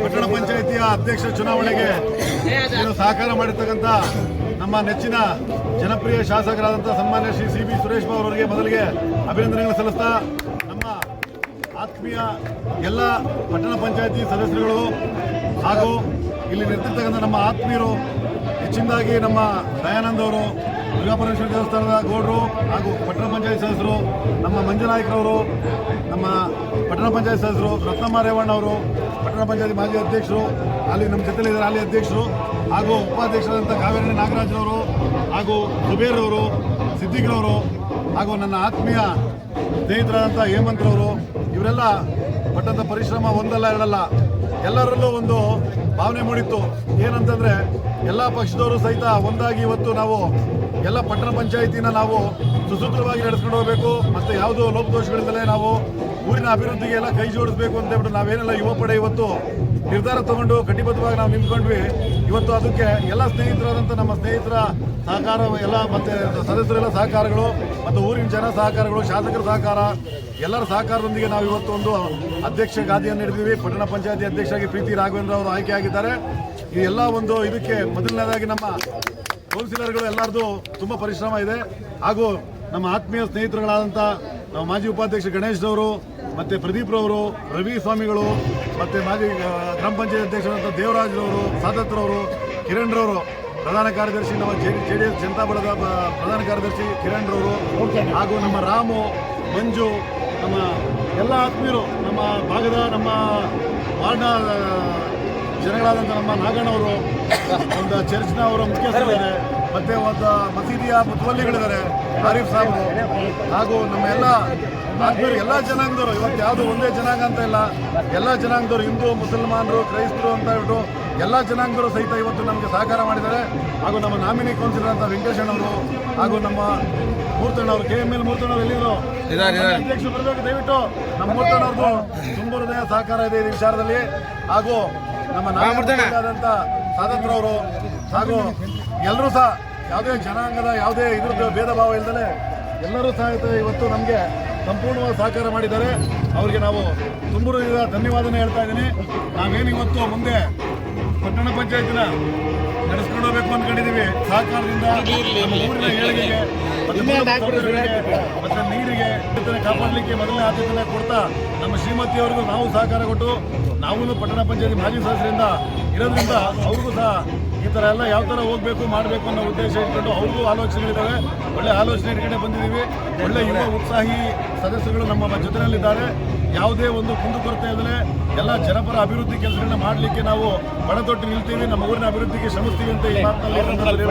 ಪಟ್ಟಣ ಪಂಚಾಯಿತಿಯ ಅಧ್ಯಕ್ಷ ಚುನಾವಣೆಗೆ ಸಹಕಾರ ಮಾಡಿರ್ತಕ್ಕಂಥ ನಮ್ಮ ನೆಚ್ಚಿನ ಜನಪ್ರಿಯ ಶಾಸಕರಾದಂಥ ಸನ್ಮಾನ್ಯ ಶ್ರೀ ಸಿ ಬಿ ಸುರೇಶ್ ಬಾಬು ಅವರಿಗೆ ಮೊದಲಿಗೆ ಅಭಿನಂದನೆಗಳನ್ನು ಸಲ್ಲಿಸ್ತಾ ನಮ್ಮ ಆತ್ಮೀಯ ಎಲ್ಲ ಪಟ್ಟಣ ಪಂಚಾಯಿತಿ ಸದಸ್ಯರುಗಳು ಹಾಗೂ ಇಲ್ಲಿ ನಿಂತಿರ್ತಕ್ಕಂಥ ನಮ್ಮ ಆತ್ಮೀಯರು, ಹೆಚ್ಚಿನದಾಗಿ ನಮ್ಮ ದಯಾನಂದ್ ಅವರು, ದುರ್ಗಾಪರಮೇಶ್ವರ ದೇವಸ್ಥಾನದ ಗೌಡರು ಹಾಗೂ ಪಟ್ಟಣ ಪಂಚಾಯತ್ ಸದಸ್ಯರು, ನಮ್ಮ ಮಂಜುನಾಯ್ಕರವರು, ನಮ್ಮ ಪಟ್ಟಣ ಪಂಚಾಯತ್ ಸದಸ್ಯರು ರತ್ನಮ್ಮ ರೇವಣ್ಣ ಅವರು, ಪಟ್ಟಣ ಪಂಚಾಯತಿ ಮಾಜಿ ಅಧ್ಯಕ್ಷರು, ಅಲ್ಲಿ ನಮ್ಮ ಜೊತೆಲಿದ್ದಾರೆ ಹಾಲಿ ಅಧ್ಯಕ್ಷರು ಹಾಗೂ ಉಪಾಧ್ಯಕ್ಷರಾದಂಥ ಕಾವೇರಿ ನಾಗರಾಜ್ರವರು ಹಾಗೂ ಕುಬೇರವರು, ಸಿದ್ದಿಗ್ರವರು ಹಾಗೂ ನನ್ನ ಆತ್ಮೀಯ ಸ್ನೇಹಿತರಾದಂಥ ಹೇಮಂತ್ರವರು, ಇವರೆಲ್ಲ ಪಟ್ಟದ ಪರಿಶ್ರಮ ಒಂದಲ್ಲ ಎರಡಲ್ಲ, ಎಲ್ಲರಲ್ಲೂ ಒಂದು ಭಾವನೆ ಮೂಡಿತ್ತು. ಏನಂತಂದರೆ ಎಲ್ಲ ಪಕ್ಷದವರು ಸಹಿತ ಒಂದಾಗಿ ಇವತ್ತು ನಾವು ಎಲ್ಲ ಪಟ್ಟಣ ಪಂಚಾಯಿತಿನ ನಾವು ಸುಸೂತ್ರವಾಗಿ ನಡೆಸ್ಕೊಂಡು ಹೋಗಬೇಕು ಮತ್ತು ಯಾವುದೋ ಲೋಪದೋಷಗಳಿಂದಲೇ ನಾವು ಊರಿನ ಅಭಿವೃದ್ಧಿಗೆ ಎಲ್ಲ ಕೈ ಜೋಡಿಸಬೇಕು ಅಂತ ಹೇಳ್ಬಿಟ್ಟು ನಾವೇನೆಲ್ಲ ಯುವ ಪಡೆ ಇವತ್ತು ನಿರ್ಧಾರ ತಗೊಂಡು ಕಟಿಬದ್ಧವಾಗಿ ನಾವು ನಿಂತ್ಕೊಂಡ್ವಿ. ಇವತ್ತು ಅದಕ್ಕೆ ಎಲ್ಲ ಸ್ನೇಹಿತರಾದಂಥ ನಮ್ಮ ಸ್ನೇಹಿತರ ಸಹಕಾರ ಎಲ್ಲ ಮತ್ತು ಸದಸ್ಯರೆಲ್ಲ ಸಹಕಾರಗಳು ಮತ್ತು ಊರಿನ ಜನ ಸಹಕಾರಗಳು, ಶಾಸಕರ ಸಹಕಾರ, ಎಲ್ಲರ ಸಹಕಾರದೊಂದಿಗೆ ನಾವು ಇವತ್ತು ಒಂದು ಅಧ್ಯಕ್ಷ ಗಾದಿಯನ್ನು ಹಿಡಿದಿವಿ. ಪಟ್ಟಣ ಪಂಚಾಯತಿ ಅಧ್ಯಕ್ಷರಾಗಿ ಪ್ರೀತಿ ರಾಘವೇಂದ್ರ ಅವರು ಆಯ್ಕೆಯಾಗಿದ್ದಾರೆ. ಈ ಎಲ್ಲ ಒಂದು ಇದಕ್ಕೆ ಮೊದಲನೇದಾಗಿ ನಮ್ಮ ಕೌನ್ಸಿಲರ್ಗಳು ಎಲ್ಲರದು ತುಂಬ ಪರಿಶ್ರಮ ಇದೆ. ಹಾಗೂ ನಮ್ಮ ಆತ್ಮೀಯ ಸ್ನೇಹಿತರುಗಳಾದಂಥ ನಮ್ಮ ಮಾಜಿ ಉಪಾಧ್ಯಕ್ಷ ಗಣೇಶ್ ಅವರು ಮತ್ತು ಪ್ರದೀಪ್ ರವರು, ರವಿ ಸ್ವಾಮಿಗಳು ಮತ್ತು ಮಾಜಿ ಗ್ರಾಮ ಪಂಚಾಯತ್ ಅಧ್ಯಕ್ಷರಾದಂಥ ದೇವರಾಜ್ರವರು, ಸಾದತ್ರವರು, ಕಿರಣ್ ರವರು, ಪ್ರಧಾನ ಕಾರ್ಯದರ್ಶಿ ನಮ್ಮ JDS ಜನತಾ ಬಳಗದ ಪ್ರಧಾನ ಕಾರ್ಯದರ್ಶಿ ಕಿರಣ್ ರವರು, ಹಾಗೂ ನಮ್ಮ ರಾಮು, ಮಂಜು, ನಮ್ಮ ಎಲ್ಲ ಆತ್ಮೀಯರು, ನಮ್ಮ ಭಾಗದ ನಮ್ಮ ವಾರ್ಡ್ನ ಜನಗಳಾದಂಥ ನಮ್ಮ ನಾಗಣ್ಣವರು, ಒಂದು ಚರ್ಚ್ನ ಅವರ ಮುಖ್ಯಸ್ಥರಿದ್ದಾರೆ, ಮತ್ತು ಒಂದು ಮಸೀದಿಯ ಮುತವಲ್ಲಿಗಳಿದ್ದಾರೆ ಆರಿಫ್ ಸಾಹೇಬರು, ಹಾಗೂ ನಮ್ಮ ಎಲ್ಲ ಆತ್ಮೀಯರು, ಎಲ್ಲ ಜನಾಂಗದವರು. ಇವತ್ತು ಯಾವುದು ಒಂದೇ ಜನಾಂಗ ಅಂತ ಇಲ್ಲ, ಎಲ್ಲ ಜನಾಂಗದವರು, ಹಿಂದೂ, ಮುಸಲ್ಮಾನರು, ಕ್ರೈಸ್ತರು ಅಂತ ಹೇಳ್ಬಿಟ್ಟು ಎಲ್ಲ ಜನಾಂಗದವರು ಸಹಿತ ಇವತ್ತು ನಮಗೆ ಸಹಕಾರ ಮಾಡಿದ್ದಾರೆ. ಹಾಗೂ ನಮ್ಮ ನಾಮಿನಿ ಕೌನ್ಸಿಲರ್ ಅಂತ ವೆಂಕಟೇಶಣ್ಣವರು ಹಾಗೂ ನಮ್ಮ ಮೂರ್ತಣ್ಣವರು, KML ಮೂರ್ತಣ್ಣವರು ಎಲ್ಲಿದ್ರು ಅಧ್ಯಕ್ಷರು ಬರಬೇಕು ದಯವಿಟ್ಟು. ನಮ್ಮ ಮೂರ್ತಣ್ಣವ್ರದ್ದು ತುಂಬ ಹೃದಯ ಸಹಕಾರ ಇದೆ ಈ ವಿಚಾರದಲ್ಲಿ. ಹಾಗೂ ನಮ್ಮ ನಾಯಕರಾದಂಥ ಸಾದತ್ರವರು ಹಾಗೂ ಎಲ್ಲರೂ ಸಹ ಯಾವುದೇ ಜನಾಂಗದ ಯಾವುದೇ ಇದ್ರದ್ದು ಭೇದ ಭಾವ ಇಲ್ಲದೆ ಎಲ್ಲರೂ ಸಹ ಇವತ್ತು ನಮಗೆ ಸಂಪೂರ್ಣವಾಗಿ ಸಹಕಾರ ಮಾಡಿದ್ದಾರೆ. ಅವರಿಗೆ ನಾವು ತುಂಬ ಧನ್ಯವಾದನೆ ಹೇಳ್ತಾ ಇದ್ದೀನಿ. ನಾವೇನು ಇವತ್ತು ಮುಂದೆ ಪಟ್ಟಣ ಪಂಚಾಯತಿನ ನಡೆಸ್ಕೊಂಡು ಹೋಗಬೇಕು ಅಂದ್ಕೊಂಡಿದ್ದೀವಿ. ಸಹಕಾರದಿಂದ ಊರಿನ ಏಳಿಗೆಗೆ ಮತ್ತು ನೀರಿಗೆ ಕಾಪಾಡಲಿಕ್ಕೆ ಮೊದಲನೇ ಆದ್ಯತೆ ಕೊಡ್ತಾ ನಮ್ಮ ಶ್ರೀಮತಿಯವರಿಗೂ ನಾವು ಸಹಕಾರ ಕೊಟ್ಟು ನಾವು ಪಟ್ಟಣ ಪಂಚಾಯತಿ ಮಾಜಿ ಸದಸ್ಯರಿಂದ ಇರೋದ್ರಿಂದ ಅವ್ರಿಗೂ ಸಹ ಈ ಥರ ಎಲ್ಲ ಯಾವ ಥರ ಹೋಗಬೇಕು ಮಾಡಬೇಕು ಅನ್ನೋ ಉದ್ದೇಶ ಇಟ್ಕೊಂಡು ಅವ್ರಿಗೂ ಆಲೋಚನೆಗಳಿದ್ದಾವೆ. ಒಳ್ಳೆ ಆಲೋಚನೆ ಇಟ್ಕೊಂಡೆ ಬಂದಿದ್ದೀವಿ. ಒಳ್ಳೆ ಯುವ ಉತ್ಸಾಹಿ ಸದಸ್ಯರುಗಳು ನಮ್ಮ ಜೊತೆಯಲ್ಲಿದ್ದಾರೆ. ಯಾವುದೇ ಒಂದು ಕುಂದುಕೊರತೆ ಇಲ್ಲದೆ ಎಲ್ಲ ಜನಪರ ಅಭಿವೃದ್ಧಿ ಕೆಲಸಗಳನ್ನ ಮಾಡಲಿಕ್ಕೆ ನಾವು ಬಡತೊಟ್ಟು ನಿಲ್ತೀವಿ. ನಮ್ಮ ಊರಿನ ಅಭಿವೃದ್ಧಿಗೆ ಶ್ರಮಿಸ್ತೀವಿ ಅಂತ ಈ ಮಾತಿನಲ್ಲಿ